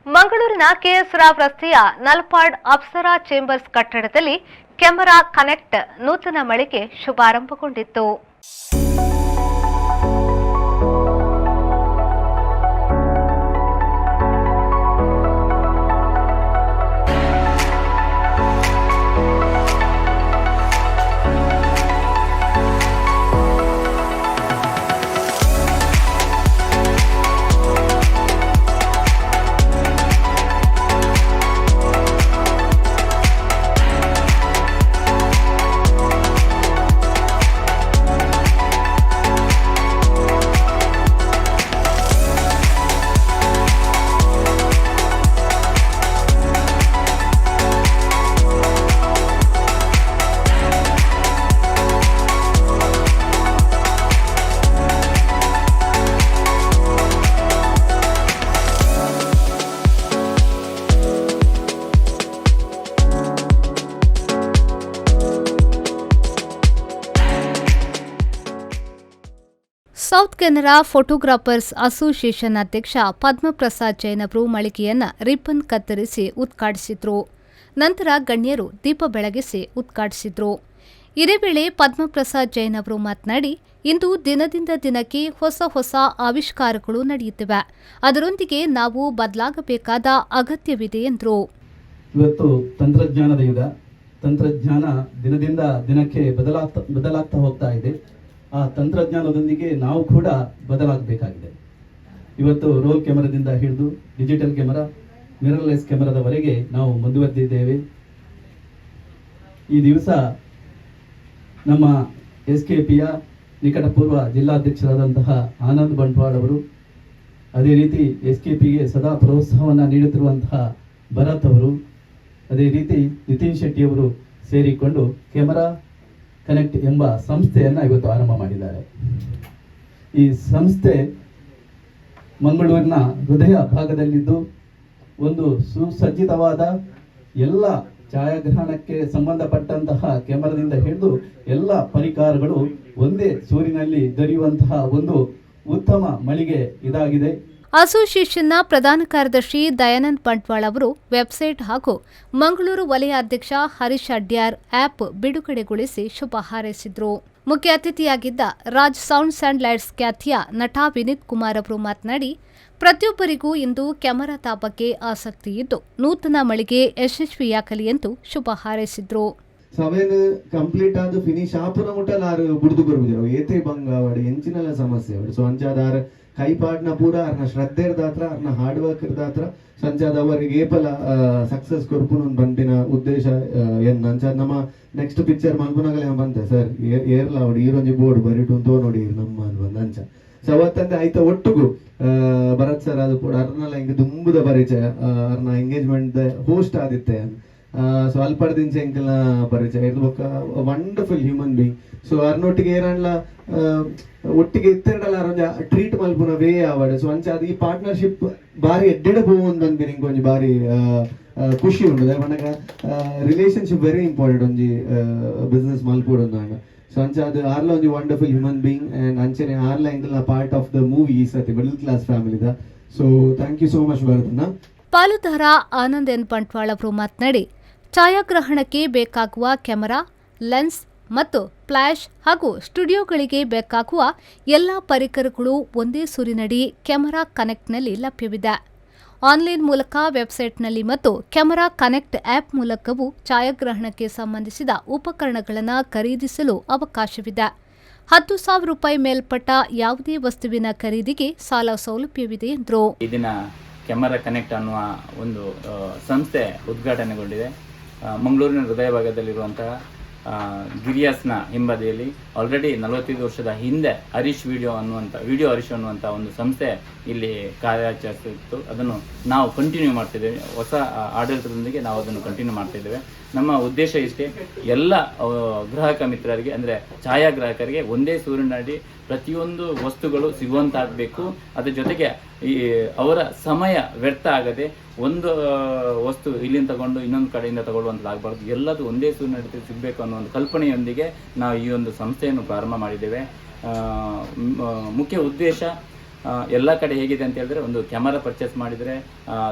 ಮಂಗಳೂರಿನ ಕೆಎಸ್ ರಾವ್ ರಸ್ತೆಯ ನಲ್ಪಾಡ್ ಅಪ್ಸರಾ ಚೇಂಬರ್ಸ್ ಕಟ್ಟಡದಲ್ಲಿ ಕೆಮರಾ ಕನೆಕ್ಟ್ ನೂತನ ಮಳಿಗೆ ಶುಭಾರಂಭಗೊಂಡಿತ್ತು. ಸೌತ್ ಕೆನರಾ ಫೋಟೋಗ್ರಾಫರ್ಸ್ ಅಸೋಸಿಯೇಷನ್ ಅಧ್ಯಕ್ಷ ಪದ್ಮಪ್ರಸಾದ್ ಜೈನ್ ಅವರು ಮಳಿಗೆಯನ್ನು ರಿಬ್ಬನ್ ಕತ್ತರಿಸಿ ಉದ್ಘಾಟಿಸಿದರು. ನಂತರ ಗಣ್ಯರು ದೀಪ ಬೆಳಗಿಸಿ ಉದ್ಘಾಟಿಸಿದರು. ಇದೇ ವೇಳೆ ಪದ್ಮಪ್ರಸಾದ್ ಜೈನ್ ಅವರು ಮಾತನಾಡಿ, ಇಂದು ದಿನದಿಂದ ದಿನಕ್ಕೆ ಹೊಸ ಆವಿಷ್ಕಾರಗಳು ನಡೆಯುತ್ತಿವೆ. ಅದರೊಂದಿಗೆ ನಾವು ಬದಲಾಗಬೇಕಾದ ಅಗತ್ಯವಿದೆ ಎಂದರು. ಇವತ್ತು ತಂತ್ರಜ್ಞಾನದ ಯುಗ. ತಂತ್ರಜ್ಞಾನ ದಿನದಿಂದ ದಿನಕ್ಕೆ ಬದಲಾಗ್ತಾ ಹೋಗ್ತಾ ಇದೆ. ಆ ತಂತ್ರಜ್ಞಾನದೊಂದಿಗೆ ನಾವು ಕೂಡ ಬದಲಾಗಬೇಕಾಗಿದೆ. ಇವತ್ತು ರೋಲ್ ಕ್ಯಾಮರಾದಿಂದ ಹಿಡಿದು ಡಿಜಿಟಲ್ ಕ್ಯಾಮರಾ, ಮಿರರ್ಲೆಸ್ ಕ್ಯಾಮರಾದವರೆಗೆ ನಾವು ಮುಂದುವರೆದಿದ್ದೇವೆ. ಈ ದಿವಸ ನಮ್ಮ SKPಯ ನಿಕಟಪೂರ್ವ ಜಿಲ್ಲಾಧ್ಯಕ್ಷರಾದಂತಹ ಆನಂದ್ ಬಂಟ್ವಾಳ ಅವರು, ಅದೇ ರೀತಿ SKPಗೆ ಸದಾ ಪ್ರೋತ್ಸಾಹವನ್ನು ನೀಡುತ್ತಿರುವಂತಹ ಭರತ್ ಅವರು, ಅದೇ ರೀತಿ ನಿತಿನ್ ಶೆಟ್ಟಿ ಅವರು ಸೇರಿಕೊಂಡು ಕೆಮರಾ ಕನೆಕ್ಟ್ ಎಂಬ ಸಂಸ್ಥೆಯನ್ನು ಇವತ್ತು ಆರಂಭ ಮಾಡಿದ್ದಾರೆ. ಈ ಸಂಸ್ಥೆ ಮಂಗಳೂರಿನ ಹೃದಯ ಭಾಗದಲ್ಲಿದ್ದು ಒಂದು ಸುಸಜ್ಜಿತವಾದ ಎಲ್ಲ ಛಾಯಾಗ್ರಹಣಕ್ಕೆ ಸಂಬಂಧಪಟ್ಟಂತಹ ಕ್ಯಾಮರಾದಿಂದ ಹಿಡಿದು ಎಲ್ಲ ಪರಿಕರಗಳು ಒಂದೇ ಸೂರಿನಲ್ಲಿ ದೊರೆಯುವಂತಹ ಒಂದು ಉತ್ತಮ ಮಳಿಗೆ ಇದಾಗಿದೆ. ಅಸೋಸಿಯೇಷನ್ನ ಪ್ರಧಾನ ಕಾರ್ಯದರ್ಶಿ ದಯಾನಂದ್ ಬಂಟ್ವಾಳ ಅವರು ವೆಬ್ಸೈಟ್ ಹಾಗೂ ಮಂಗಳೂರು ವಲಯ ಅಧ್ಯಕ್ಷ ಹರೀಶ್ ಅಡ್ಯಾರ್ ಆಪ್ ಬಿಡುಗಡೆಗೊಳಿಸಿ ಶುಭ ಹಾರೈಸಿದರು. ಮುಖ್ಯ ಅತಿಥಿಯಾಗಿದ್ದ ರಾಜ್ ಸೌಂಡ್ಸ್ ಅಂಡ್ ಲೈಟ್ಸ್ ಖ್ಯಾತಿಯ ನಟ ವಿನೀತ್ ಕುಮಾರ್ ಅವರು ಮಾತನಾಡಿ, ಪ್ರತಿಯೊಬ್ಬರಿಗೂ ಇಂದು ಕ್ಯಾಮರಾದ ಬಗ್ಗೆ ಆಸಕ್ತಿ ಇದ್ದು ನೂತನ ಮಳಿಗೆ ಯಶಸ್ವಿಯಾಗಲಿ ಎಂದು ಶುಭ ಹಾರೈಸಿದರು. ಸಭೆನು ಕಂಪ್ಲೀಟ್ ಆದ ಫಿನಿಶ್ ಆಪುನ ಮುಟ್ಟಲಾರು ಬುಡ್ದು ಬರುವುದಿಲ್ಲ ಏತೆ ಬಂಗಾವಡು ಎಂಚಿನಲ್ಲ ಸಮಸ್ಯೆ ಅವಡು. ಸೊ ಅಂಚಾದಾರ ಕೈಪಾಡ್ನ ಪೂರ ಅರ್ನ ಶ್ರದ್ಧೆ ಇರ್ದಾತ್ರ ಅರ್ನ ಹಾರ್ಡ್ ವರ್ಕ್ ಇರ್ದಾತ್ರ ಸಂಚಾದ ಅವರಿಗೆ ಏಪಲ ಸಕ್ಸಸ್ ಕೊರ್ಪುನ ಬಂದಿನ ಉದ್ದೇಶ ಏನ್ ಅಂಚಾದ ನಮ್ಮ ನೆಕ್ಸ್ಟ್ ಪಿಕ್ಚರ್ ಮಲ್ಪುನಾಗಲೇ ಬಂತೆ ಸರ್ ಏರ್ಲ ಅವಡು ಈರೊಂಜಿ ಬೋರ್ಡ್ ಬರಿಟು ತೋ ನೋಡಿ ನಮ್ಮ ಬಂದ ಅಂಚ. ಸೊ ಅವತ್ತಂದೆ ಆಯ್ತ ಒಟ್ಟುಗು ಭರತ್ ಸರ್ ಅದು ಕೂಡ ಅರ್ನಲ್ಲ ಹಿಂಗೆ ದುಂಬುದ ಪರಿಚಯ ಅರ್ನ ಎಂಗೇಜ್ಮೆಂಟ್ ಹೋಸ್ಟ್ ಆದಿತ್ತೆ. ಸೊ ಅಲ್ಪಡ್ದಿಂಚ ಎಂಕಲ್ನ ಪರಿಚಯ ಇದು ಒಕ್ಕ ವಂಡರ್ಫುಲ್ ಹ್ಯೂಮನ್ ಬೀಯಿಂಗ್. ಸೊ ಅರ್ನೊಟ್ಟಿಗೆ ಏರಣ್ಣ ಒಟ್ಟಿಗೆ ಇತ್ತೆರಡಲ್ಲ ಅರೊಂಜ ಟ್ರೀಟ್ ಮಲ್ಪುನ ವೇ ಆವಡ್. ಸೊ ಅಂಚ ಅದು ಈ ಪಾರ್ಟ್ನರ್ಶಿಪ್ ಬಾರಿ ಎಡ್ಡೆಡ ಪೋವೊಂದು ಅಂದ್ಬಿರಿ ಇಂಕೊಂಜಿ ಬಾರಿ ಖುಷಿ ಉಂಟು. ಮನಗ ರಿಲೇಶನ್ಶಿಪ್ ವೆರಿ ಇಂಪಾರ್ಟೆಂಟ್ ಒಂಜಿ ಬಿಸ್ನೆಸ್ ಮಲ್ಪೋಡು. ಸೊ ಅಂಚ ಅದು ಆರ್ಲ ಒಂಜಿ ವಂಡರ್ಫುಲ್ ಹ್ಯೂಮನ್ ಬೀಯಿಂಗ್ ಅಂಡ್ ಅಂಚನೆ ಆರ್ಲ ಎಂಕಲ್ನ ಪಾರ್ಟ್ ಆಫ್ ದ ಮೂವಿ ಈ ಸತಿ ಮಿಡಲ್ ಕ್ಲಾಸ್ ಫ್ಯಾಮಿಲಿದ. So thank you so much ಭರತನ. ಪಾಲುದಾರ ಆನಂದ್ ಎನ್ ಬಂಟ್ವಾಳ ಅವರು ಮಾತನಾಡಿ, ಛಾಯಾಗ್ರಹಣಕ್ಕೆ ಬೇಕಾಗುವ ಕ್ಯಾಮರಾ, ಲೆನ್ಸ್ ಮತ್ತು ಫ್ಲಾಶ್ ಹಾಗೂ ಸ್ಟುಡಿಯೋಗಳಿಗೆ ಬೇಕಾಗುವ ಎಲ್ಲ ಪರಿಕರಗಳು ಒಂದೇ ಸೂರಿನಡಿ ಕೆಮರಾ ಕನೆಕ್ಟ್ನಲ್ಲಿ ಲಭ್ಯವಿದೆ. ಆನ್ಲೈನ್ ಮೂಲಕ ವೆಬ್ಸೈಟ್ನಲ್ಲಿ ಮತ್ತು ಕೆಮರಾ ಕನೆಕ್ಟ್ ಆ್ಯಪ್ ಮೂಲಕವೂ ಛಾಯಾಗ್ರಹಣಕ್ಕೆ ಸಂಬಂಧಿಸಿದ ಉಪಕರಣಗಳನ್ನು ಖರೀದಿಸಲು ಅವಕಾಶವಿದೆ. 10,000 ರೂಪಾಯಿ ಮೇಲ್ಪಟ್ಟ ಯಾವುದೇ ವಸ್ತುವಿನ ಖರೀದಿಗೆ ಸಾಲ ಸೌಲಭ್ಯವಿದೆ ಎಂದರು. ಕೆಮರಾ ಕನೆಕ್ಟ್ ಅನ್ನುವ ಒಂದು ಸಂಸ್ಥೆ ಉದ್ಘಾಟನೆಗೊಂಡಿದೆ. ಮಂಗಳೂರಿನ ಹೃದಯ ಭಾಗದಲ್ಲಿರುವಂತಹ ಗಿರಿಯಾಸ್ನ ಹಿಂಬದಿಯಲ್ಲಿ ಆಲ್ರೆಡಿ 45 ವರ್ಷದ ಹಿಂದೆ ವಿಡಿಯೋ ಹರೀಶ್ ಅನ್ನುವಂಥ ಒಂದು ಸಂಸ್ಥೆ ಇಲ್ಲಿ ಕಾರ್ಯಾಚರಿಸುತ್ತಿತ್ತು. ಅದನ್ನು ನಾವು ಕಂಟಿನ್ಯೂ ಮಾಡ್ತಿದ್ದೇವೆ. ಹೊಸ ಆಡಳಿತದೊಂದಿಗೆ ನಾವು ಅದನ್ನು ಕಂಟಿನ್ಯೂ ಮಾಡ್ತಿದ್ದೇವೆ. ನಮ್ಮ ಉದ್ದೇಶ ಇಷ್ಟೇ, ಎಲ್ಲ ಗ್ರಾಹಕ ಮಿತ್ರರಿಗೆ ಅಂದರೆ ಛಾಯಾಗ್ರಾಹಕರಿಗೆ ಒಂದೇ ಸೂರಿನಡಿ ಪ್ರತಿಯೊಂದು ವಸ್ತುಗಳು ಸಿಗುವಂತಾಗಬೇಕು. ಅದರ ಜೊತೆಗೆ ಈ ಅವರ ಸಮಯ ವ್ಯರ್ಥ ಆಗದೆ ಒಂದು ವಸ್ತು ಇಲ್ಲಿಂದ ತಗೊಂಡು ಇನ್ನೊಂದು ಕಡೆಯಿಂದ ತಗೊಳ್ಳುವಂಥದ್ದಾಗಬಾರ್ದು. ಎಲ್ಲದೂ ಒಂದೇ ಸೂರಿನಡಿ ಸಿಗಬೇಕು ಅನ್ನೋ ಒಂದು ಕಲ್ಪನೆಯೊಂದಿಗೆ ನಾವು ಈ ಒಂದು ಸಂಸ್ಥೆಯನ್ನು ಪ್ರಾರಂಭ ಮಾಡಿದ್ದೇವೆ. ಮುಖ್ಯ ಉದ್ದೇಶ ಎಲ್ಲ ಕಡೆ ಹೇಗಿದೆ ಅಂತ ಹೇಳಿದ್ರೆ ಒಂದು ಕ್ಯಾಮರಾ ಪರ್ಚೇಸ್ ಮಾಡಿದರೆ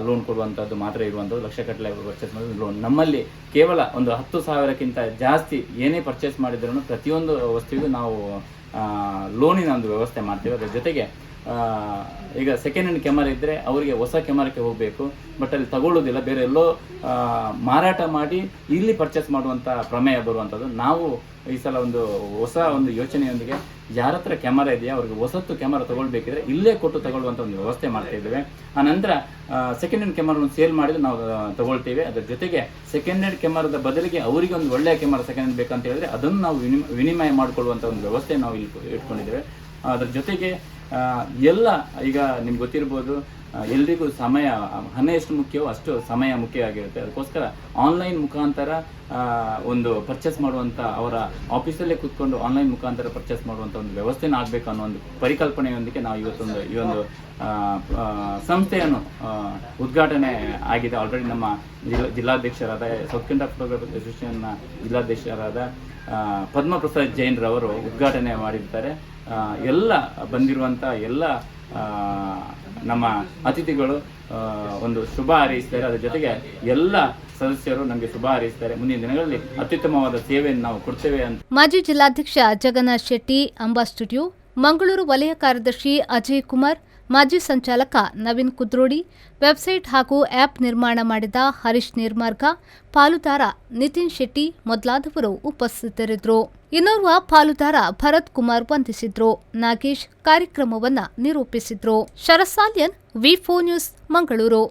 ಲೋನ್ ಕೊಡುವಂಥದ್ದು ಮಾತ್ರ ಇರುವಂಥದ್ದು, ಲಕ್ಷಗಟ್ಟಲೆ ಪರ್ಚೇಸ್ ಮಾಡಿದ್ರೆ ಲೋನ್. ನಮ್ಮಲ್ಲಿ ಕೇವಲ ಒಂದು 10,000ಕ್ಕಿಂತ ಜಾಸ್ತಿ ಏನೇ ಪರ್ಚೇಸ್ ಮಾಡಿದ್ರೂ ಪ್ರತಿಯೊಂದು ವಸ್ತುವಿಗೂ ನಾವು ಲೋನಿನ ಒಂದು ವ್ಯವಸ್ಥೆ ಮಾಡ್ತೀವಿ. ಅದರ ಜೊತೆಗೆ ಈಗ ಸೆಕೆಂಡ್ ಹ್ಯಾಂಡ್ ಕ್ಯಾಮರಾ ಇದ್ದರೆ ಅವರಿಗೆ ಹೊಸ ಕ್ಯಾಮರಾಕ್ಕೆ ಹೋಗಬೇಕು, ಬಟ್ ಅಲ್ಲಿ ತಗೊಳ್ಳೋದಿಲ್ಲ, ಬೇರೆ ಎಲ್ಲೋ ಮಾರಾಟ ಮಾಡಿ ಇಲ್ಲಿ ಪರ್ಚೇಸ್ ಮಾಡುವಂಥ ಪ್ರಮೇಯ ಬರುವಂಥದ್ದು. ನಾವು ಈ ಸಲ ಒಂದು ಹೊಸ ಒಂದು ಯೋಚನೆಯೊಂದಿಗೆ ಯಾರ ಹತ್ರ ಕ್ಯಾಮರಾ ಇದೆಯಾ ಅವ್ರಿಗೆ ಹೊಸತ್ತು ಕ್ಯಾಮರಾ ತಗೊಳ್ಬೇಕಿದ್ರೆ ಇಲ್ಲೇ ಕೊಟ್ಟು ತಗೊಳ್ಳುವಂಥ ಒಂದು ವ್ಯವಸ್ಥೆ ಮಾಡ್ತಾ ಇದ್ದೇವೆ. ಆ ನಂತರ ಸೆಕೆಂಡ್ ಹ್ಯಾಂಡ್ ಕ್ಯಾಮರಾವನ್ನು ಸೇಲ್ ಮಾಡಿದ್ರೆ ನಾವು ತಗೊಳ್ತೀವಿ. ಅದರ ಜೊತೆಗೆ ಸೆಕೆಂಡ್ ಹ್ಯಾಂಡ್ ಕ್ಯಾಮರಾದ ಬದಲಿಗೆ ಅವರಿಗೆ ಒಂದು ಒಳ್ಳೆಯ ಕ್ಯಾಮರಾ ಸೆಕೆಂಡ್ ಹ್ಯಾಂಡ್ ಬೇಕಂತ ಹೇಳಿದ್ರೆ ಅದನ್ನು ನಾವು ವಿನಿಮಯ ಮಾಡಿಕೊಳ್ಳುವಂಥ ಒಂದು ವ್ಯವಸ್ಥೆ ನಾವು ಇಲ್ಲಿ ಇಟ್ಕೊಂಡಿದ್ದೇವೆ. ಅದರ ಜೊತೆಗೆ ಎಲ್ಲ ಈಗ ನಿಮ್ಗೆ ಗೊತ್ತಿರ್ಬೋದು, ಎಲ್ರಿಗೂ ಸಮಯ, ಹಣ ಎಷ್ಟು ಮುಖ್ಯವೋ ಅಷ್ಟು ಸಮಯ ಮುಖ್ಯ ಆಗಿರುತ್ತೆ. ಅದಕ್ಕೋಸ್ಕರ ಆನ್ಲೈನ್ ಮುಖಾಂತರ ಒಂದು ಪರ್ಚೇಸ್ ಮಾಡುವಂಥ, ಅವರ ಆಫೀಸಲ್ಲೇ ಕೂತ್ಕೊಂಡು ಆನ್ಲೈನ್ ಮುಖಾಂತರ ಪರ್ಚೇಸ್ ಮಾಡುವಂಥ ಒಂದು ವ್ಯವಸ್ಥೆನ ಆಗಬೇಕು ಅನ್ನೋ ಒಂದು ಪರಿಕಲ್ಪನೆಯೊಂದಿಗೆ ನಾವು ಈ ಒಂದು ಸಂಸ್ಥೆಯನ್ನು ಉದ್ಘಾಟನೆ ಆಗಿದೆ. ಆಲ್ರೆಡಿ ನಮ್ಮ ಜಿಲ್ಲಾಧ್ಯಕ್ಷರಾದ ಸೌತ್ ಕನ್ನಡ ಫೋಟೋಗ್ರಾಫರ್ ಅಸೋಸಿಯೇಷನ್ನ ಜಿಲ್ಲಾಧ್ಯಕ್ಷರಾದ ಪದ್ಮಪ್ರಸಾದ್ ಜೈನ್ರವರು ಉದ್ಘಾಟನೆ ಮಾಡಿರ್ತಾರೆ. ಎಲ್ಲ ಬಂದಿರುವಂಥ ಎಲ್ಲ ನಮ್ಮ ಅತಿಥಿಗಳು ಒಂದು ಶುಭ ಹಾರೈಸ್ತಾರೆ. ಅದರ ಜೊತೆಗೆ ಎಲ್ಲ ಸದಸ್ಯರು ನಮಗೆ ಶುಭ ಹಾರೈಸ್ತಾರೆ. ಮುಂದಿನ ದಿನಗಳಲ್ಲಿ ಅತ್ಯುತ್ತಮವಾದ ಸೇವೆಯನ್ನು ನಾವು ಕೊಡ್ತೇವೆ ಅಂತ. ಮಾಜಿ ಜಿಲ್ಲಾಧ್ಯಕ್ಷ ಜಗನ್ನಾಥ್ ಶೆಟ್ಟಿ, ಅಂಬಾ ಸ್ಟುಡಿಯೋ, ಮಂಗಳೂರು ವಲಯ ಕಾರ್ಯದರ್ಶಿ ಅಜಯ್ ಕುಮಾರ್, ಮಾಜಿ ಸಂಚಾಲಕ ನವೀನ್ ಕುದ್ರೋಡಿ, ವೆಬ್ಸೈಟ್ ಹಾಗೂ ಆ್ಯಪ್ ನಿರ್ಮಾಣ ಮಾಡಿದ ಹರೀಶ್ ನಿರ್ಮಾರ್ಗ, ಪಾಲುದಾರ ನಿತಿನ್ ಶೆಟ್ಟಿ ಮೊದಲಾದವರು ಉಪಸ್ಥಿತರಿದ್ದರು. ಇನ್ನೋರ್ವ ಪಾಲುದಾರ ಭರತ್ ಕುಮಾರ್ ವಂದಿಸಿದ್ರು. ನಾಗೇಶ್ ಕಾರ್ಯಕ್ರಮವನ್ನ ನಿರೂಪಿಸಿದ್ರು. ಶರಸಾಲ್ಯನ್, ವಿ4 ನ್ಯೂಸ್, ಮಂಗಳೂರು.